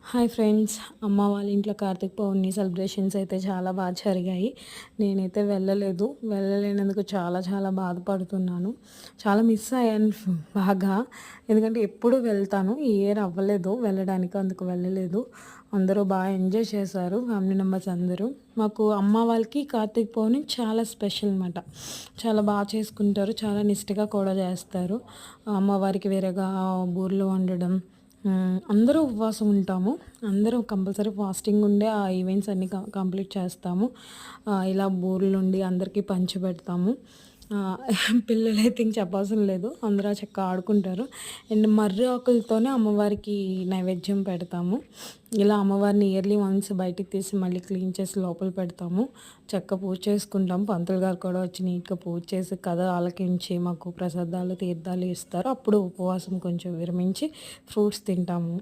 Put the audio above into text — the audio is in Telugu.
Hi friends! అమ్మ వాళ్ళ ఇంట్లో కార్తీక పౌర్ణమి సెలబ్రేషన్స్ అయితే చాలా బాగా జరిగాయి. నేనైతే వెళ్ళలేదు. వెళ్ళలేనందుకు చాలా చాలా బాధపడుతున్నాను. చాలా మిస్ అయ్యాను బాగా. ఎందుకంటే ఎప్పుడు వెళ్తాను. ఈ ఇయర్ అవ్వలేదు వెళ్ళడానికి, అందుకు వెళ్ళలేదు. అందరూ బాగా ఎంజాయ్ చేశారు ఫ్యామిలీ మెంబర్స్ అందరూ. మాకు అమ్మ వాళ్ళకి కార్తీక పౌర్ణమి చాలా స్పెషల్ అనమాట. చాలా బాగా చేసుకుంటారు. చాలా నిష్టగా కూడా చేస్తారు. అమ్మవారికి వేరేగా బూరెలు వండడం, అందరూ ఉపవాసం ఉంటాము. అందరూ కంపల్సరీ ఫాస్టింగ్ ఉండే ఆ ఈవెంట్స్ అన్నీ కంప్లీట్ చేస్తాము. ఇలా బూరెలుండి అందరికీ పంచిపెడతాము. పిల్లలైతే ఇంక చెప్పవసరం లేదు. అందరూ చక్కగా ఆడుకుంటారు. అండ్ మర్రి ఆకులతోనే అమ్మవారికి నైవేద్యం పెడతాము. ఇలా అమ్మవారిని ఇయర్లీ వన్స్ బయటికి తీసి మళ్ళీ క్లీన్ చేసి లోపల పెడతాము. చక్కగా పూజ చేసుకుంటాం. పంతులు గారు కూడా వచ్చి నీట్‌గా పూజ చేసి కథ ఆలకించి మాకు ప్రసాదాలు, తీర్థాలు ఇస్తారు. అప్పుడు ఉపవాసం కొంచెం విరమించి ఫ్రూట్స్ తింటాము.